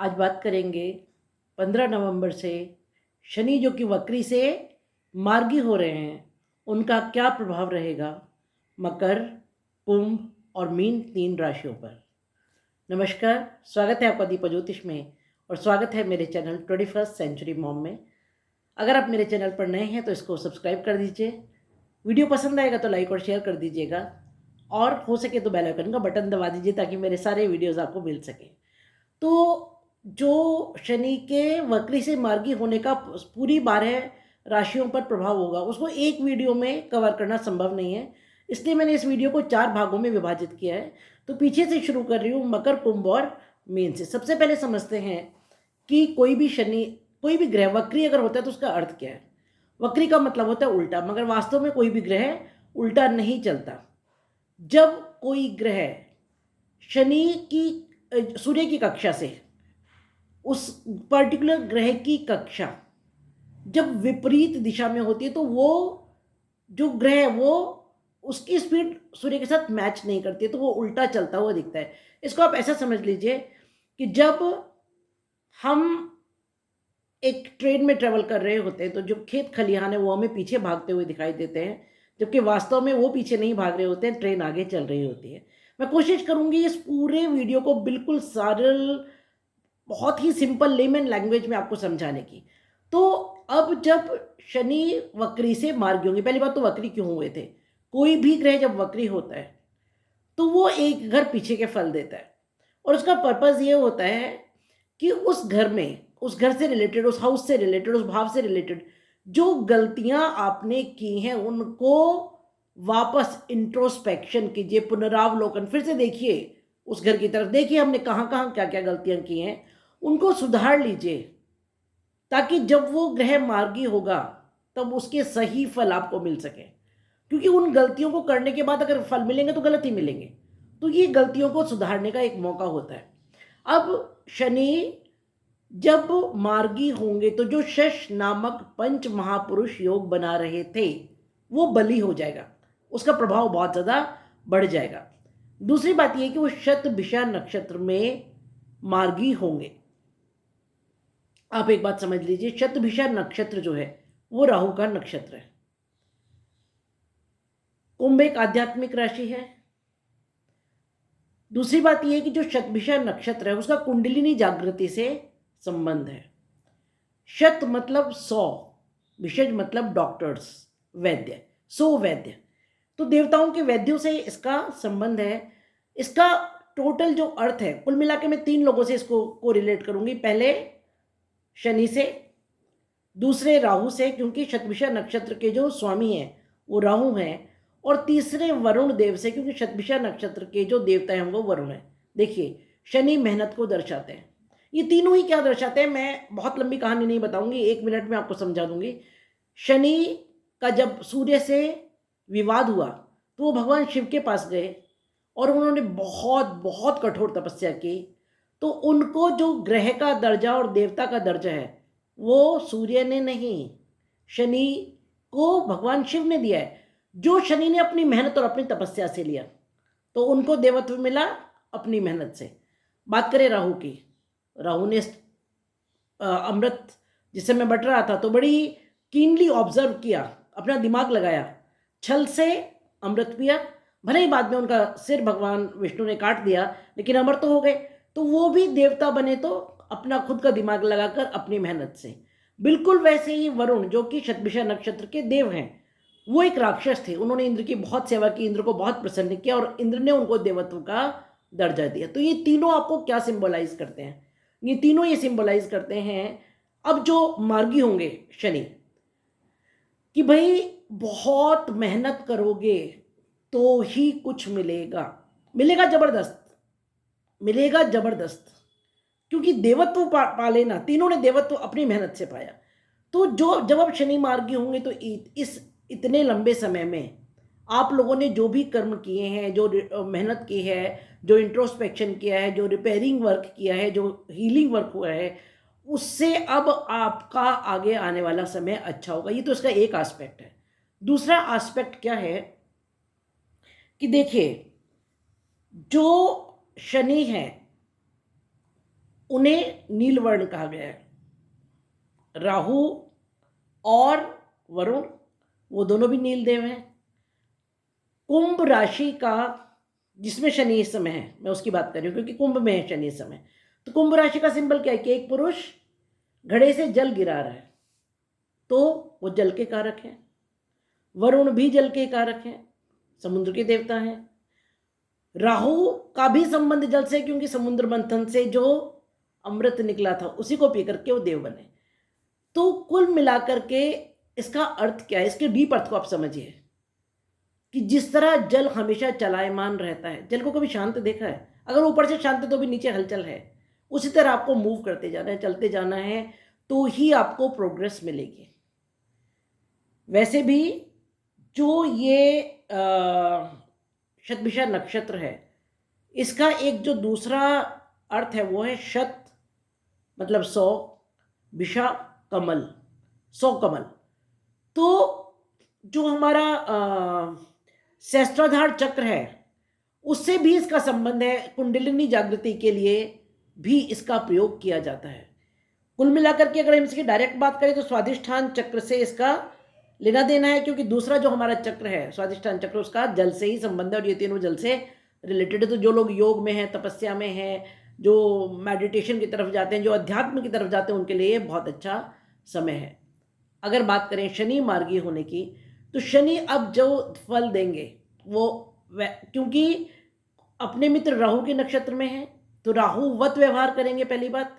आज बात करेंगे 15 नवंबर से शनि जो कि वक्री से मार्गी हो रहे हैं, उनका क्या प्रभाव रहेगा मकर, कुंभ और मीन 3 राशियों पर। नमस्कार, स्वागत है आपका दीपा ज्योतिष में और स्वागत है मेरे चैनल 21st सेंचुरी मॉम में। अगर आप मेरे चैनल पर नए हैं तो इसको सब्सक्राइब कर दीजिए। वीडियो पसंद आएगा तो लाइक और शेयर कर दीजिएगा और हो सके तो बेल आइकन का बटन दबा दीजिए ताकि मेरे सारे वीडियोस आपको मिल सके। तो जो शनि के वक्री से मार्गी होने का पूरी 12 राशियों पर प्रभाव होगा, उसको एक वीडियो में कवर करना संभव नहीं है, इसलिए मैंने इस वीडियो को 4 भागों में विभाजित किया है। तो पीछे से शुरू कर रही हूँ, मकर, कुंभ और मीन से। सबसे पहले समझते हैं कि कोई भी ग्रह वक्री अगर होता है तो उसका अर्थ क्या है। वक्री का मतलब होता है उल्टा, मगर वास्तव में कोई भी ग्रह उल्टा नहीं चलता। जब कोई ग्रह शनि की सूर्य की कक्षा से उस पर्टिकुलर ग्रह की कक्षा जब विपरीत दिशा में होती है तो वो जो ग्रह है वो उसकी स्पीड सूर्य के साथ मैच नहीं करती है, तो वो उल्टा चलता हुआ दिखता है। इसको आप ऐसा समझ लीजिए कि जब हम एक ट्रेन में ट्रेवल कर रहे होते हैं तो जो खेत खलिहान है वो हमें पीछे भागते हुए दिखाई देते हैं, जबकि वास्तव में वो पीछे नहीं भाग रहे होते हैं, ट्रेन आगे चल रही होती है। मैं कोशिश करूंगी इस पूरे वीडियो को बिल्कुल सरल, बहुत ही सिंपल लेमन लैंग्वेज में आपको समझाने की। तो अब जब शनि वक्री से मार्गी होंगे, पहली बात तो वक्री क्यों हुए थे। कोई भी ग्रह जब वक्री होता है तो वो एक घर पीछे के फल देता है, और उसका पर्पज ये होता है कि उस घर में, उस घर से रिलेटेड, उस हाउस से रिलेटेड, उस भाव से रिलेटेड जो गलतियां आपने की हैं उनको वापस इंट्रोस्पेक्शन कीजिए, पुनरावलोकन, फिर से देखिए, उस घर की तरफ देखिए हमने कहाँ कहाँ क्या क्या गलतियां की हैं, उनको सुधार लीजिए, ताकि जब वो ग्रह मार्गी होगा तब उसके सही फल आपको मिल सके। क्योंकि उन गलतियों को करने के बाद अगर फल मिलेंगे तो गलत ही मिलेंगे, तो ये गलतियों को सुधारने का एक मौका होता है। अब शनि जब मार्गी होंगे तो जो शश नामक पंच महापुरुष योग बना रहे थे वो बली हो जाएगा, उसका प्रभाव बहुत ज़्यादा बढ़ जाएगा। दूसरी बात यह कि वो शतभिषा नक्षत्र में मार्गी होंगे। आप एक बात समझ लीजिए, शतभिषा नक्षत्र जो है वो राहु का नक्षत्र है। कुंभ एक आध्यात्मिक राशि है। दूसरी बात यह है कि जो शतभिषा नक्षत्र है उसका कुंडलिनी जागृति से संबंध है। शत मतलब 100, विषज मतलब डॉक्टर्स, वैद्य, 100 वैद्य, तो देवताओं के वैद्यों से इसका संबंध है। इसका टोटल जो अर्थ है, कुल मिला के मैं 3 लोगों से इसको को रिलेट करूंगी। पहले शनि से, दूसरे राहु से, क्योंकि शतभिषा नक्षत्र के जो स्वामी हैं वो राहु हैं, और तीसरे वरुण देव से, क्योंकि शतभिषा नक्षत्र के जो देवता हैं वो वरुण हैं। देखिए, शनि मेहनत को दर्शाते हैं। ये तीनों ही क्या दर्शाते हैं, मैं बहुत लंबी कहानी नहीं बताऊंगी, 1 मिनट में आपको समझा दूंगी। शनि का जब सूर्य से विवाद हुआ तो वो भगवान शिव के पास गए और उन्होंने बहुत बहुत कठोर तपस्या की, तो उनको जो ग्रह का दर्जा और देवता का दर्जा है वो सूर्य ने नहीं, शनि को भगवान शिव ने दिया है, जो शनि ने अपनी मेहनत और अपनी तपस्या से लिया, तो उनको देवत्व मिला अपनी मेहनत से। बात करें राहु की, राहु ने अमृत जिस समय बट रहा था तो बड़ी कीनली ऑब्जर्व किया, अपना दिमाग लगाया, छल से अमृत पिया। भले ही बाद में उनका सिर भगवान विष्णु ने काट दिया, लेकिन अमर तो हो गए। तो वो भी देवता बने तो अपना खुद का दिमाग लगाकर अपनी मेहनत से। बिल्कुल वैसे ही वरुण जो कि शतभिषा नक्षत्र के देव हैं, वो एक राक्षस थे, उन्होंने इंद्र की बहुत सेवा की, इंद्र को बहुत प्रसन्न किया और इंद्र ने उनको देवत्व का दर्जा दिया। तो ये तीनों आपको क्या सिंबलाइज करते हैं, ये तीनों ये सिंबलाइज करते हैं अब जो मार्गी होंगे शनि, कि भाई बहुत मेहनत करोगे तो ही कुछ मिलेगा, मिलेगा जबरदस्त, मिलेगा जबरदस्त, क्योंकि देवत्व पा लेना, तीनों ने देवत्व अपनी मेहनत से पाया। तो जो जब अब शनि मार्गी होंगे तो इस इतने लंबे समय में आप लोगों ने जो भी कर्म किए हैं, जो मेहनत की है, जो इंट्रोस्पेक्शन किया है, जो रिपेयरिंग वर्क किया है, जो हीलिंग वर्क हुआ है, उससे अब आपका आगे आने वाला समय अच्छा होगा। ये तो इसका एक एस्पेक्ट है। दूसरा एस्पेक्ट क्या है कि देखिए, जो शनि है उन्हें नीलवर्ण कहा गया है। राहु और वरुण वो दोनों भी नील देव हैं। कुंभ राशि का, जिसमें शनि इस समय है, मैं उसकी बात कर रही हूँ क्योंकि कुंभ में है शनि इस समय। तो कुंभ राशि का सिंबल क्या है कि एक पुरुष घड़े से जल गिरा रहा है, तो वो जल के कारक हैं। वरुण भी जल के कारक हैं, समुद्र के देवता हैं। राहु का भी संबंध जल से, क्योंकि समुद्र मंथन से जो अमृत निकला था उसी को पी करके वो देव बने। तो कुल मिलाकर के इसका अर्थ क्या है, इसके डीप अर्थ को आप समझिए कि जिस तरह जल हमेशा चलायमान रहता है, जल को कभी शांत देखा है? अगर ऊपर से शांत है तो भी नीचे हलचल है। उसी तरह आपको मूव करते जाना है, चलते जाना है, तो ही आपको प्रोग्रेस मिलेगी। वैसे भी जो ये शतभिषा नक्षत्र है, इसका एक जो दूसरा अर्थ है वो है शत, मतलब 100, भिषा कमल, 100 कमल। तो जो हमारा सहस्त्राधार चक्र है उससे भी इसका संबंध है। कुंडलिनी जागृति के लिए भी इसका प्रयोग किया जाता है। कुल मिलाकर के अगर हम इसकी डायरेक्ट बात करें तो स्वाधिष्ठान चक्र से इसका लेना देना है, क्योंकि दूसरा जो हमारा चक्र है स्वाधिष्ठान चक्र, उसका जल से ही संबंध है और ये तीनों जल से रिलेटेड है। तो जो लोग योग में हैं, तपस्या में हैं, जो मेडिटेशन की तरफ जाते हैं, जो अध्यात्म की तरफ जाते हैं, उनके लिए बहुत अच्छा समय है। अगर बात करें शनि मार्गी होने की, तो शनि अब जो फल देंगे वो क्योंकि अपने मित्र राहु के नक्षत्र में है तो राहुवत व्यवहार करेंगे, पहली बात।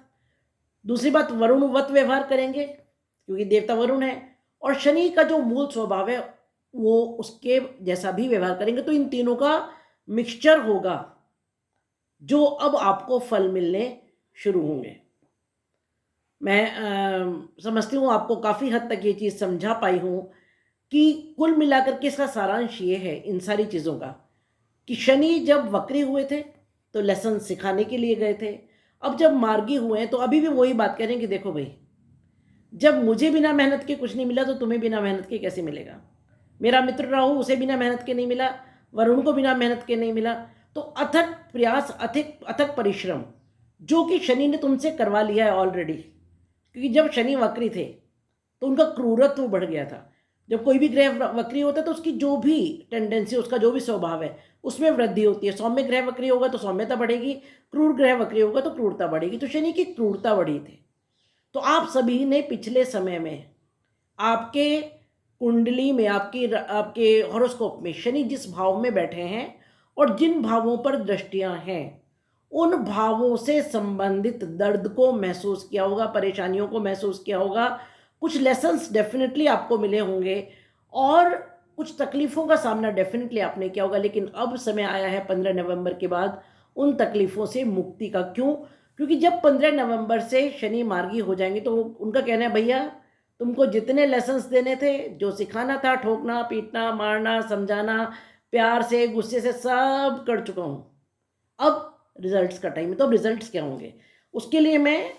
दूसरी बात, वरुणवत व्यवहार करेंगे क्योंकि देवता वरुण है, और शनि का जो मूल स्वभाव है वो उसके जैसा भी व्यवहार करेंगे। तो इन तीनों का मिक्सचर होगा जो अब आपको फल मिलने शुरू होंगे। मैं समझती हूँ आपको काफ़ी हद तक ये चीज़ समझा पाई हूँ कि कुल मिलाकर के इसका सारांश ये है इन सारी चीज़ों का कि शनि जब वक्री हुए थे तो लेसन सिखाने के लिए गए थे। अब जब मार्गी हुए हैं तो अभी भी वही बात करें कि देखो भाई, जब मुझे बिना मेहनत के कुछ नहीं मिला तो तुम्हें बिना मेहनत के कैसे मिलेगा। मेरा मित्र राहु, उसे बिना मेहनत के नहीं मिला, वरुण को बिना मेहनत के नहीं मिला। तो अथक प्रयास, अथक परिश्रम जो कि शनि ने तुमसे करवा लिया है ऑलरेडी, क्योंकि जब शनि वक्री थे तो उनका क्रूरत्व बढ़ गया था। जब कोई भी ग्रह वक्री होता है तो उसकी जो भी टेंडेंसी, उसका जो भी स्वभाव है उसमें वृद्धि होती है। सौम्य ग्रह वक्री होगा तो सौम्यता बढ़ेगी, क्रूर ग्रह वक्री होगा तो क्रूरता बढ़ेगी। तो शनि की क्रूरता बढ़ी थी। तो आप सभी ने पिछले समय में आपके कुंडली में, आपके हॉरोस्कोप में शनि जिस भाव में बैठे हैं और जिन भावों पर दृष्टियां हैं, उन भावों से संबंधित दर्द को महसूस किया होगा, परेशानियों को महसूस किया होगा। कुछ लेसन्स डेफिनेटली आपको मिले होंगे और कुछ तकलीफ़ों का सामना डेफिनेटली आपने किया होगा। लेकिन अब समय आया है 15 नवंबर के बाद उन तकलीफ़ों से मुक्ति का। क्यों? क्योंकि जब 15 नवंबर से शनि मार्गी हो जाएंगे तो उनका कहना है भैया तुमको जितने लेसन्स देने थे, जो सिखाना था, ठोकना, पीटना, मारना, समझाना, प्यार से, गुस्से से, सब कर चुका हूँ। अब रिजल्ट्स का टाइम है। तो अब रिजल्ट्स क्या होंगे उसके लिए मैं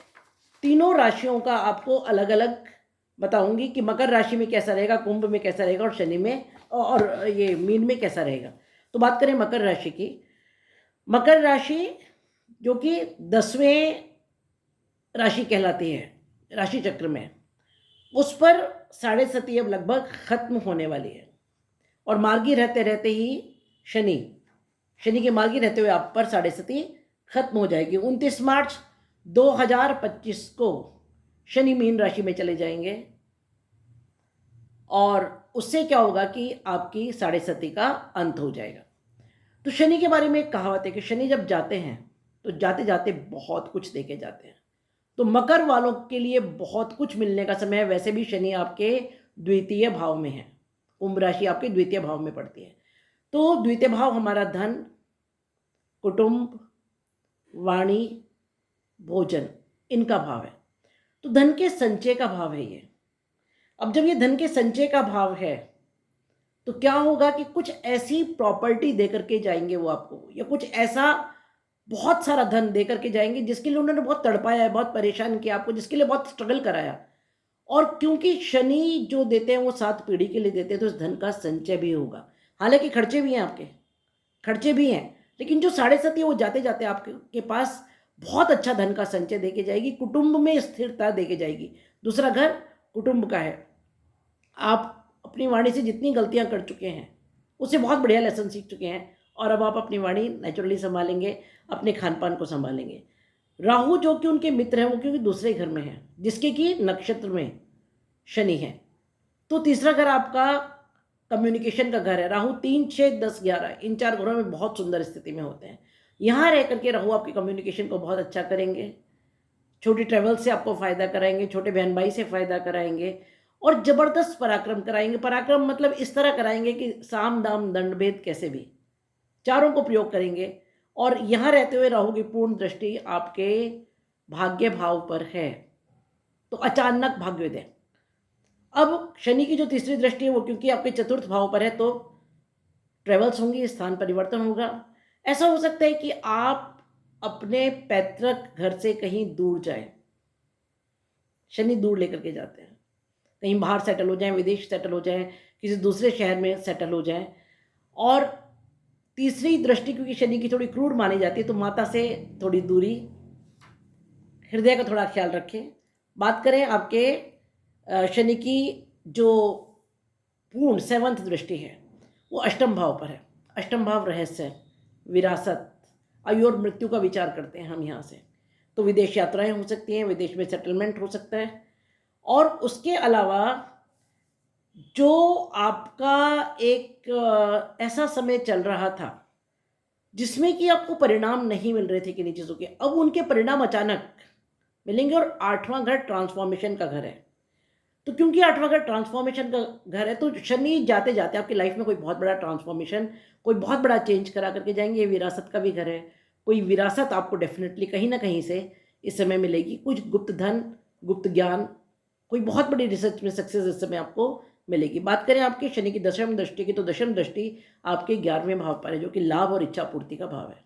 तीनों राशियों का आपको अलग अलग बताऊंगी कि मकर राशि में कैसा रहेगा, कुंभ में कैसा रहेगा और शनि में और ये मीन में कैसा रहेगा। तो बात करें मकर राशि की। मकर राशि जो कि 10वें राशि कहलाती है राशि चक्र में, उस पर 7.5 अब लगभग खत्म होने वाली है और मार्गी रहते रहते ही शनि के मार्गी रहते हुए आप पर 7.5 खत्म हो जाएगी। 29 मार्च 2025 को शनि मीन राशि में चले जाएंगे और उससे क्या होगा कि आपकी 7.5 का अंत हो जाएगा। तो शनि के बारे में एक कहावत है कि शनि जब जाते हैं तो जाते जाते बहुत कुछ देके जाते हैं। तो मकर वालों के लिए बहुत कुछ मिलने का समय है। वैसे भी शनि आपके द्वितीय भाव में है, कुंभ राशि आपके द्वितीय भाव में पड़ती है। तो द्वितीय भाव हमारा धन, कुटुंब, वाणी, भोजन, इनका भाव है। तो धन के संचय का भाव है ये। अब जब ये धन के संचय का भाव है तो क्या होगा कि कुछ ऐसी प्रॉपर्टी दे करके जाएंगे वो आपको, या कुछ ऐसा बहुत सारा धन दे करके जाएंगे जिसके लिए उन्होंने बहुत तड़पाया है, बहुत परेशान किया आपको, जिसके लिए बहुत स्ट्रगल कराया। और क्योंकि शनि जो देते हैं वो 7 पीढ़ी के लिए देते हैं तो उस धन का संचय भी होगा। हालांकि खर्चे भी हैं, आपके खर्चे भी हैं, लेकिन जो 7.5 वो जाते जाते आपके पास बहुत अच्छा धन का संचय देके जाएगी, कुटुंब में स्थिरता देके जाएगी। दूसरा घर कुटुंब का है। आप अपनी वाणी से जितनी गलतियां कर चुके हैं उससे बहुत बढ़िया लेसन सीख चुके हैं, और अब आप अपनी वाणी नेचुरली संभालेंगे, अपने खान पान को संभालेंगे। राहु जो कि उनके मित्र हैं वो क्योंकि दूसरे घर में है, जिसके कि नक्षत्र में शनि है, तो तीसरा घर आपका कम्युनिकेशन का घर है। राहु 3, 6, 10, 11 इन 4 घरों में बहुत सुंदर स्थिति में होते हैं। यहाँ रह करके राहु आपके कम्युनिकेशन को बहुत अच्छा करेंगे, छोटी ट्रैवल से आपको फ़ायदा कराएंगे, छोटे बहन भाई से फ़ायदा कराएंगे, और ज़बरदस्त पराक्रम कराएंगे। पराक्रम मतलब इस तरह कराएंगे कि साम दाम दंड भेद कैसे भी चारों को प्रयोग करेंगे। और यहाँ रहते हुए राहु की पूर्ण दृष्टि आपके भाग्य भाव पर है, तो अचानक भाग्योदय। अब शनि की जो तीसरी दृष्टि है वो क्योंकि आपके चतुर्थ भाव पर है, तो ट्रेवल्स होंगी, स्थान परिवर्तन होगा। ऐसा हो सकता है कि आप अपने पैतृक घर से कहीं दूर जाएं, शनि दूर लेकर के जाते हैं, कहीं बाहर सेटल हो जाएं, विदेश सेटल हो जाएं, किसी दूसरे शहर में सेटल हो जाएं। और तीसरी दृष्टि क्योंकि शनि की थोड़ी क्रूर मानी जाती है, तो माता से थोड़ी दूरी, हृदय का थोड़ा ख्याल रखें। बात करें आपके शनि की जो पूर्ण 7th दृष्टि है वो अष्टम भाव पर है। अष्टम भाव रहस्य, विरासत, आयु और मृत्यु का विचार करते हैं हम यहाँ से, तो विदेश यात्राएं हो सकती हैं, विदेश में सेटलमेंट हो सकता है। और उसके अलावा जो आपका एक ऐसा समय चल रहा था जिसमें कि आपको परिणाम नहीं मिल रहे थे किन्हीं चीज़ों के, अब उनके परिणाम अचानक मिलेंगे। और 8वां घर ट्रांसफॉर्मेशन का घर है, तो क्योंकि 8वां घर ट्रांसफॉर्मेशन का घर है, तो शनि जाते जाते आपकी लाइफ में कोई बहुत बड़ा ट्रांसफॉर्मेशन, कोई बहुत बड़ा चेंज करा करके जाएंगे। ये विरासत का भी घर है, कोई विरासत आपको डेफिनेटली कहीं ना कहीं से इस समय मिलेगी, कुछ गुप्त धन, गुप्त ज्ञान, कोई बहुत बड़ी रिसर्च में सक्सेस इस समय आपको मिलेगी। बात करें आपके शनि की दशम दृष्टि की, तो दशम दृष्टि आपके 11वें भाव पर है, जो कि लाभ और इच्छा पूर्ति का भाव है।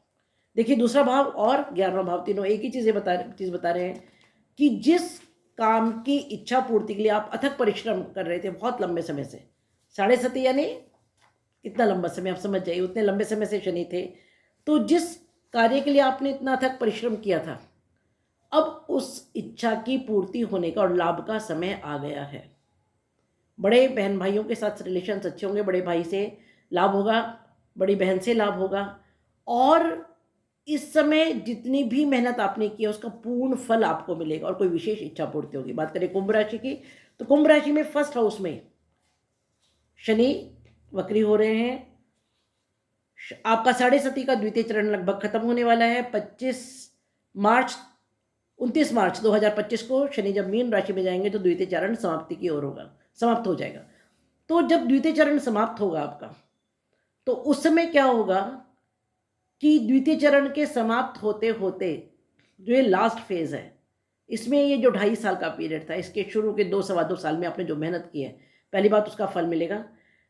देखिए, दूसरा भाव और 11वां भाव तीनों एक ही चीज़ बता रहे हैं कि जिस काम की इच्छा पूर्ति के लिए आप अथक परिश्रम कर रहे थे बहुत लंबे समय से, 7.5 यानी कितना लंबा समय, आप समझ जाइए, उतने लंबे समय से शनि थे, तो जिस कार्य के लिए आपने इतना अथक परिश्रम किया था, अब उस इच्छा की पूर्ति होने का और लाभ का समय आ गया है। बड़े बहन भाइयों के साथ रिलेशंस अच्छे होंगे, बड़े भाई से लाभ होगा, बड़ी बहन से लाभ होगा, और इस समय जितनी भी मेहनत आपने की है उसका पूर्ण फल आपको मिलेगा और कोई विशेष इच्छा पूर्ति होगी। बात करें कुंभ राशि की, तो कुंभ राशि में फर्स्ट हाउस में शनि वक्री हो रहे हैं। आपका 7.5 का द्वितीय चरण लगभग खत्म होने वाला है। 29 मार्च 2025 को शनि जब मीन राशि में जाएंगे तो द्वितीय चरण समाप्ति की ओर होगा, समाप्त हो जाएगा। तो जब द्वितीय चरण समाप्त होगा आपका, तो उस समय क्या होगा कि द्वितीय चरण के समाप्त होते होते जो ये लास्ट फेज है, इसमें ये जो 2.5 साल का पीरियड था, इसके शुरू के 2-2.25 साल में आपने जो मेहनत की है, पहली बात उसका फल मिलेगा।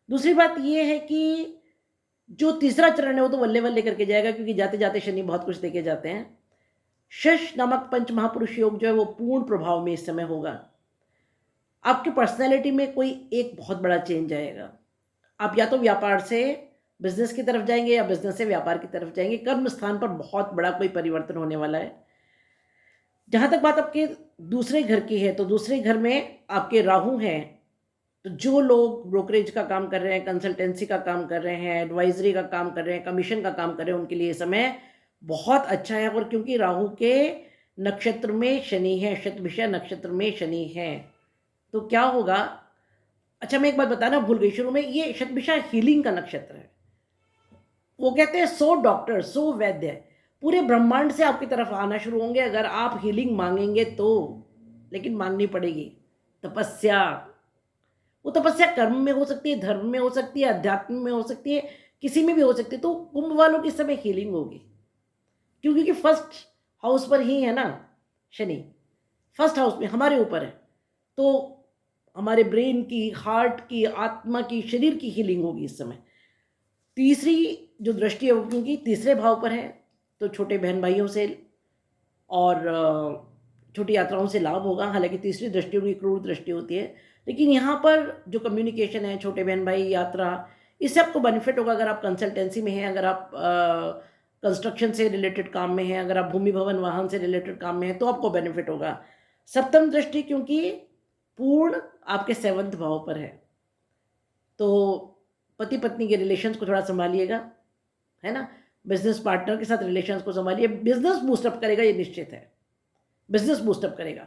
दूसरी बात ये है कि जो तीसरा चरण है वो तो वल्ले वल्ले करके जाएगा, क्योंकि जाते जाते शनि बहुत कुछ देके जाते हैं। शश नामक पंच महापुरुष योग जो है वो पूर्ण प्रभाव में इस समय होगा। आपकी पर्सनैलिटी में कोई एक बहुत बड़ा चेंज आएगा। आप या तो व्यापार से बिजनेस की तरफ जाएंगे या बिजनेस से व्यापार की तरफ जाएंगे। कर्म स्थान पर बहुत बड़ा कोई परिवर्तन होने वाला है। जहाँ तक बात आपके दूसरे घर की है, तो दूसरे घर में आपके राहु हैं, तो जो लोग ब्रोकरेज का काम कर रहे हैं, कंसल्टेंसी का काम कर रहे हैं, एडवाइजरी का काम कर रहे हैं, कमीशन का काम कर रहे हैं, उनके लिए समय बहुत अच्छा है। और क्योंकि राहु के नक्षत्र में शनि है, शतभिषा नक्षत्र में शनि है, तो क्या होगा। अच्छा, मैं एक बात बताना भूल गई शुरू में, ये शतभिषा हीलिंग का नक्षत्र है। वो कहते हैं 100 डॉक्टर 100 वैद्य पूरे ब्रह्मांड से आपकी तरफ आना शुरू होंगे अगर आप हीलिंग मांगेंगे तो। लेकिन मांगनी पड़ेगी तपस्या। वो तपस्या कर्म में हो सकती है, धर्म में हो सकती है, अध्यात्म में हो सकती है, किसी में भी हो सकती है। तो कुंभ वालों की समय हीलिंग होगी, क्योंकि फर्स्ट हाउस पर ही है ना शनि, फर्स्ट हाउस में हमारे ऊपर है, तो हमारे ब्रेन की, हार्ट की, आत्मा की, शरीर की हीलिंग होगी इस समय। तीसरी जो दृष्टि है वो क्योंकि तीसरे भाव पर है, तो छोटे बहन भाइयों से और छोटी यात्राओं से लाभ होगा। हालांकि तीसरी दृष्टि उनकी क्रूर दृष्टि होती है, लेकिन यहाँ पर जो कम्युनिकेशन है, छोटे बहन भाई, यात्रा, इससे आपको बेनिफिट होगा। अगर आप कंसल्टेंसी में हैं, अगर आप कंस्ट्रक्शन से रिलेटेड काम में हैं, अगर आप भूमि भवन वाहन से रिलेटेड काम में हैं तो आपको बेनिफिट होगा। सप्तम दृष्टि क्योंकि पूर्ण आपके 7वें भाव पर है, तो पति पत्नी के रिलेशंस को थोड़ा संभालिएगा, है ना। बिजनेस पार्टनर के साथ रिलेशंस को संभालिए। बिजनेस बूस्टअप करेगा, ये निश्चित है, बिजनेस बूस्टअप करेगा।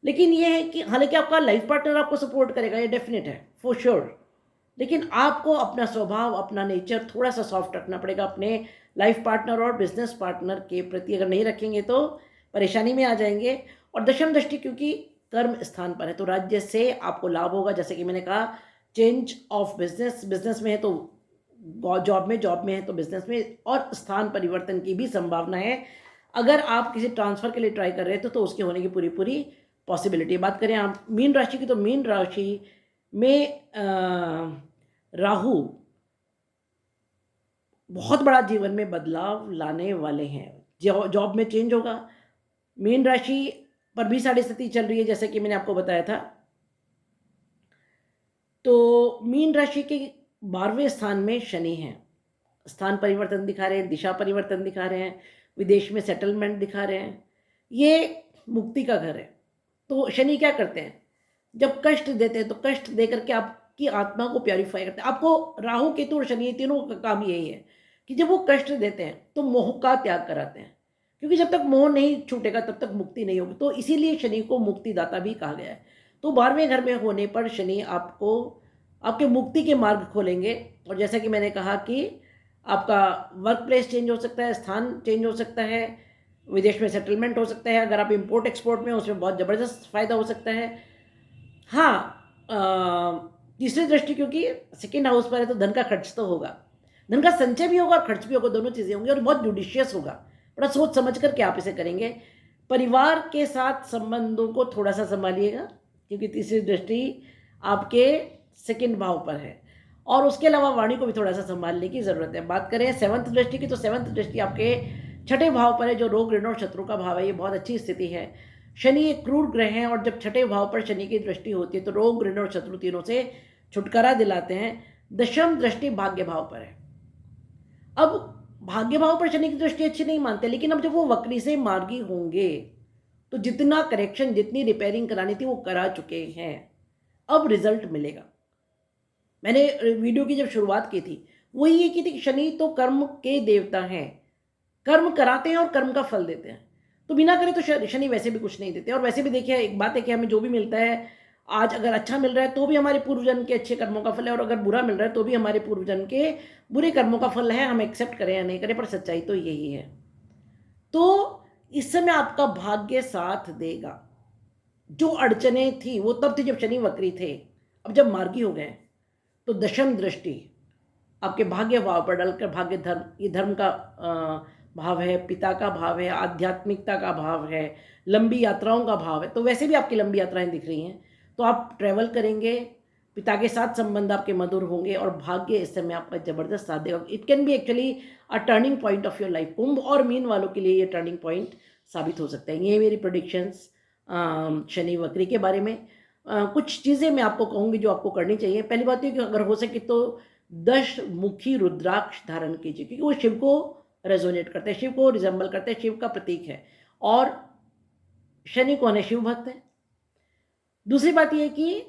लेकिन ये है कि हालांकि आपका लाइफ पार्टनर आपको सपोर्ट करेगा, ये डेफिनेट है, फॉर श्योर। लेकिन आपको अपना स्वभाव, अपना नेचर थोड़ा सा सॉफ्ट रखना पड़ेगा अपने लाइफ पार्टनर और बिजनेस पार्टनर के प्रति। अगर नहीं रखेंगे तो परेशानी में आ जाएंगे। और दशम दृष्टि क्योंकि कर्म स्थान पर है, तो राज्य से आपको लाभ होगा। जैसे कि मैंने कहा, चेंज ऑफ बिजनेस में है तो जॉब में है तो बिजनेस में, और स्थान परिवर्तन की भी संभावना है। अगर आप किसी ट्रांसफ़र के लिए ट्राई कर रहे थे तो उसके होने की पूरी पॉसिबिलिटी। बात करें आप मीन राशि की, तो मीन राशि में राहु बहुत बड़ा जीवन में बदलाव लाने वाले हैं। जॉब में चेंज होगा। मीन राशि पर भी 3.5 चल रही है, जैसे कि मैंने आपको बताया था। तो मीन राशि के 12वें स्थान में शनि है। स्थान परिवर्तन दिखा रहे हैं, दिशा परिवर्तन दिखा रहे हैं, विदेश में सेटलमेंट दिखा रहे हैं। ये मुक्ति का घर है। तो शनि क्या करते हैं, जब कष्ट देते हैं तो कष्ट दे करके आपकी आत्मा को प्योरीफाई करते हैं। आपको राहु केतु और शनि तीनों का काम यही है कि जब वो कष्ट देते हैं तो मोह का त्याग कराते हैं, क्योंकि जब तक मोह नहीं छूटेगा तब तक मुक्ति नहीं होगी। तो इसीलिए शनि को मुक्तिदाता भी कहा गया है। तो 12वें घर में होने पर शनि आपको आपके मुक्ति के मार्ग खोलेंगे। और जैसा कि मैंने कहा कि आपका वर्क प्लेस चेंज हो सकता है, स्थान चेंज हो सकता है, विदेश में सेटलमेंट हो सकता है। अगर आप इंपोर्ट एक्सपोर्ट में, उसमें बहुत ज़बरदस्त फ़ायदा हो सकता है। हाँ, तीसरी दृष्टि क्योंकि सेकेंड हाउस पर है तो धन का खर्च तो होगा, धन का संचय भी होगा और खर्च भी होगा, दोनों चीज़ें होंगी। और बहुत जुडिशियस होगा, बड़ा सोच समझ करके आप इसे करेंगे। परिवार के साथ संबंधों को थोड़ा सा संभालिएगा, क्योंकि तीसरी दृष्टि आपके सेकेंड भाव पर है। और उसके अलावा वाणी को भी थोड़ा सा संभालने की ज़रूरत है। बात करें 7th दृष्टि की, तो 7th दृष्टि आपके 6ठे भाव पर है, जो रोग ऋण और शत्रु का भाव है। ये बहुत अच्छी स्थिति है। शनि एक क्रूर ग्रह है, और जब 6ठे भाव पर शनि की दृष्टि होती है तो रोग ऋण और शत्रु तीनों से छुटकारा दिलाते हैं। दशम दृष्टि भाग्य भाव पर है। अब भाग्य भाव पर शनि की दृष्टि अच्छी नहीं मानते, लेकिन अब जब वो वक्री से मार्गी होंगे तो जितना करेक्शन, जितनी रिपेयरिंग करानी थी वो करा चुके हैं। अब रिजल्ट मिलेगा। मैंने वीडियो की जब शुरुआत की थी वो ये की थी कि शनि तो कर्म के देवता हैं, कर्म कराते हैं और कर्म का फल देते हैं। तो बिना करे तो शनि वैसे भी कुछ नहीं देते। और वैसे भी देखिए, एक बात है कि हमें जो भी मिलता है आज, अगर अच्छा मिल रहा है तो भी हमारे पूर्वजन्म के अच्छे कर्मों का फल है, और अगर बुरा मिल रहा है तो भी हमारे पूर्वजन्म के बुरे कर्मों का फल है। हम एक्सेप्ट करें या नहीं करें, पर सच्चाई तो यही है। तो इस समय आपका भाग्य साथ देगा। जो अड़चनें थी वो तब थी जब शनि वक्री थे, अब जब मार्गी हो गए तो दशम दृष्टि आपके भाग्य भाव पर डलकर, भाग्य धर्म, ये धर्म का भाव है, पिता का भाव है, आध्यात्मिकता का भाव है, लंबी यात्राओं का भाव है। तो वैसे भी आपकी लंबी यात्राएं दिख रही हैं, तो आप ट्रैवल करेंगे, पिता के साथ संबंध आपके मधुर होंगे, और भाग्य इस समय आपका जबरदस्त साथ देगा। It can be actually a turning point of your life. कुंभ और मीन वालों के लिए ये टर्निंग पॉइंट साबित हो सकता है। ये मेरी प्रेडिक्शंस शनि वक्री के बारे में। कुछ चीज़ें मैं आपको कहूँगी जो आपको करनी चाहिए। पहली बात ये कि अगर हो सके तो 10 मुखी रुद्राक्ष धारण कीजिए, क्योंकि वो शिव को रेजोनेट करते हैं, शिव को रिजेंबल करते हैं, शिव का प्रतीक है, और शनि कौन है, शिव भक्त है। दूसरी बात यह है कि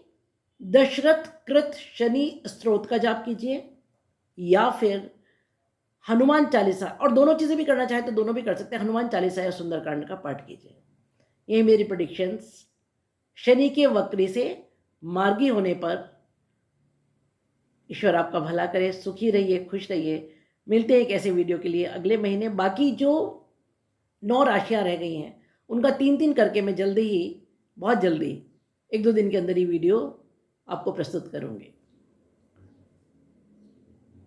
दशरथ कृत शनि स्त्रोत का जाप कीजिए, या फिर हनुमान चालीसा, और दोनों चीज़ें भी करना चाहे तो दोनों भी कर सकते हैं, हनुमान चालीसा या सुंदरकांड का पाठ कीजिए। ये मेरी प्रेडिक्शंस शनि के वक्री से मार्गी होने पर। ईश्वर आपका भला करे, सुखी रहिए, खुश रहिए। मिलते हैं एक ऐसे वीडियो के लिए अगले महीने। बाकी जो 9 राशियां रह गई हैं उनका 3-3 करके मैं जल्दी ही, बहुत जल्दी, 1-2 दिन के अंदर ही वीडियो आपको प्रस्तुत करूँगी।